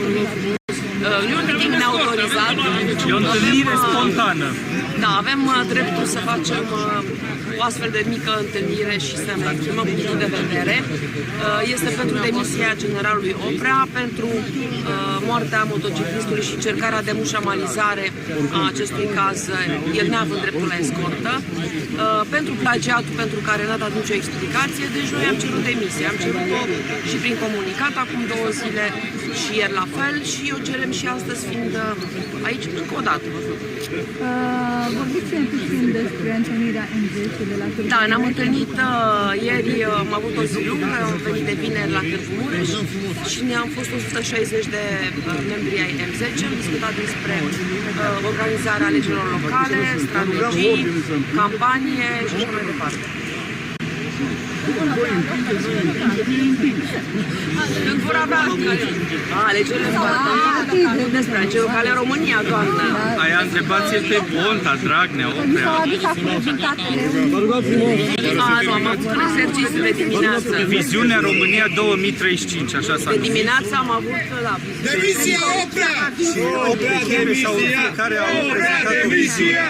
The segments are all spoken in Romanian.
Nu e un meeting neautorizat. E o întâlnire spontană. Da, avem dreptul să facem o astfel de mică întâlnire și să ne exprimăm punctul de vedere. Este pentru demisia generalului Oprea, pentru moartea motociclistului și încercarea de mușamalizare a acestui caz, el neavând dreptul la escortă, pentru plagiatul pentru care n-a dat nicio explicație, deci noi am cerut demisia. Am cerut-o și prin comunicat acum 2 zile și ieri la fel și o cerem și astăzi fiind aici încă o dată. Vorbiți puțin despre întâlnirea M10 de la Târgu. Da, ne-am întâlnit ieri, am avut o zi lungă, am venit de vineri la Târgu Mureș și ne-am fost 160 de membri ai M10, am discutat despre organizarea alegerilor locale, strategii, campanie și așa mai departe. Când vor avea alegerile despre alegerile locale în România, doamnă. Aia întrebați pe Ponta, Dragnea, Oprea. Nu, am avut un exercițiu de dimineață. Viziunea România 2035, așa s-a De numit. dimineață am avut la Demisia Oprea! Fiecare au prezentat o viziune.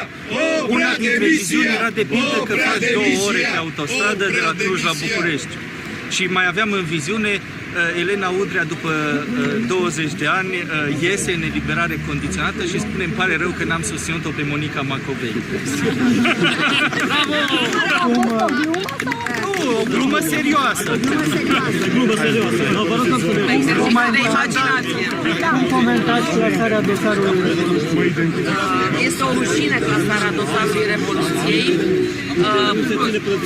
Una dintre viziuni era de pildă că faci 2 ore pe autostradă de la Cluj la București. Și mai aveam în viziune Elena Udrea după 20 de ani iese în eliberare condiționată și spune îmi pare rău că n-am susținut-o pe Monica Macovei. O glumă serioasă. exercițiu de imaginație. Cum comentați clasarea dosarului Revoluției? Este o rușine clasarea dosarului Revoluției.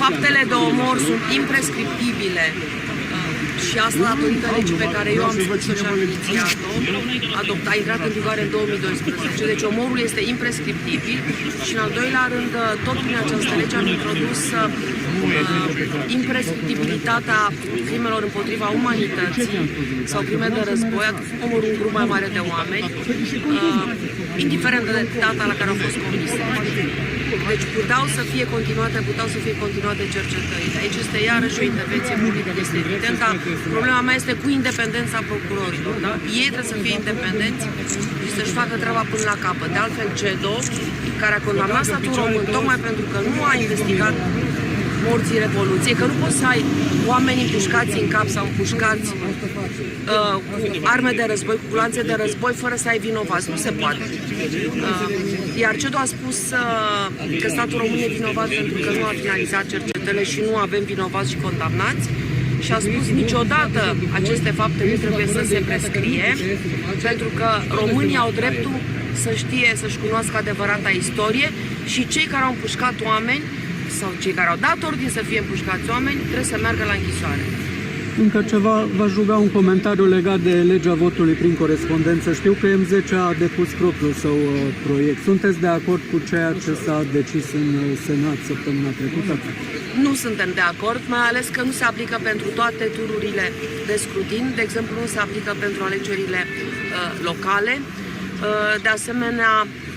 Faptele de omor sunt imprescriptibile. Și asta datorită legii pe care eu am spus-o și am inițiat-o, a intrat în vigoare în 2012. Deci omorul este imprescriptibil și în al doilea rând, tot prin această lege am introdus imprescriptibilitatea crimelor împotriva umanității sau crime de război, omorul un grup mai mare de oameni, indiferent de data la care au fost comise. Deci puteau să fie continuate cercetările. Aici este iarăși o intervenție politică, este evident, dar problema mea este cu independența procurorilor. Da? Ei trebuie să fie independenți și să-și facă treaba până la capăt. De altfel, CEDO, care a condamnat statul român tocmai pentru că nu a investigat morții Revoluției, că nu poți să ai oameni împușcați în cap sau împușcați cu arme de război, cu culanțe de război, fără să ai vinovați. Nu se poate. Iar CEDO a spus că statul român e vinovat pentru că nu a finalizat cercetările și nu avem vinovați și condamnați. Și a spus niciodată aceste fapte nu trebuie să se prescrie, pentru că românii au dreptul să știe, să-și cunoască adevărata istorie și cei care au împușcat oameni sau cei care au dat ordine să fie împușcați oameni trebuie să meargă la închisoare. Încă ceva, v-aș ruga un comentariu legat de legea votului prin corespondență. Știu că M10 a depus propriul său proiect. Sunteți de acord cu ceea ce s-a decis în Senat săptămâna trecută? Nu suntem de acord, mai ales că nu se aplică pentru toate tururile de scrutin. De exemplu, nu se aplică pentru alegerile locale. De asemenea,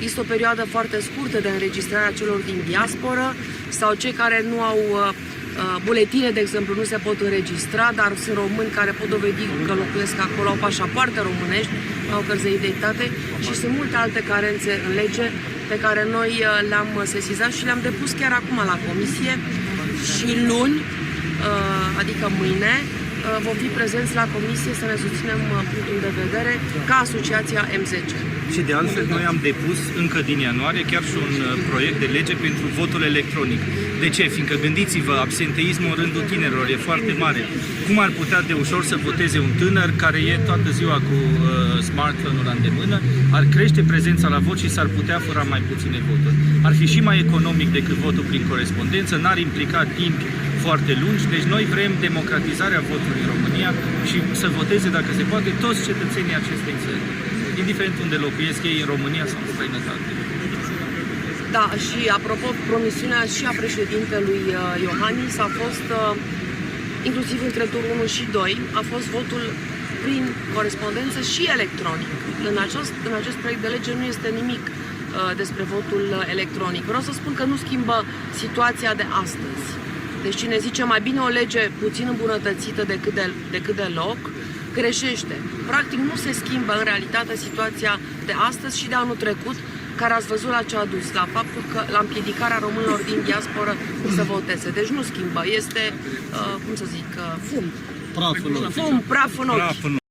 este o perioadă foarte scurtă de înregistrare a celor din diasporă sau cei care nu au buletine, de exemplu, nu se pot înregistra, dar sunt români care pot dovedi că locuiesc acolo, au pașapoarte românești, au cărți de identitate și sunt multe alte carențe în lege pe care noi le-am sesizat și le-am depus chiar acum la comisie și luni, adică mâine, vom fi prezenți la comisie să ne susținem punctul de vedere ca asociația M10. Și de altfel noi am depus încă din ianuarie chiar și un proiect de lege pentru votul electronic. De ce? Fiindcă gândiți-vă, absenteismul în rândul tinerilor e foarte mare. Cum ar putea de ușor să voteze un tânăr care e toată ziua cu smartphone-ul la îndemână, ar crește prezența la vot și s-ar putea fura mai puține voturi. Ar fi și mai economic decât votul prin corespondență, n-ar implica timp foarte lungi, deci noi vrem democratizarea votului în România și să voteze, dacă se poate, toți cetățenii acestei țări, indiferent unde locuiesc ei, în România sau în străinătate. Da, și apropo, promisiunea și a președintelui Iohannis a fost, inclusiv între turul 1 și 2, a fost votul prin corespondență și electronic. În acest proiect de lege nu este nimic despre votul electronic. Vreau să spun că nu schimbă situația de astăzi. Deci cine zice mai bine o lege puțin îmbunătățită decât deloc, greșește. Practic nu se schimbă în realitate situația de astăzi și de anul trecut, care ați văzut la ce a dus, la faptul că la împiedicarea românilor din diasporă să voteze. Deci nu schimbă, este, cum să zic, fum, praful în ochi.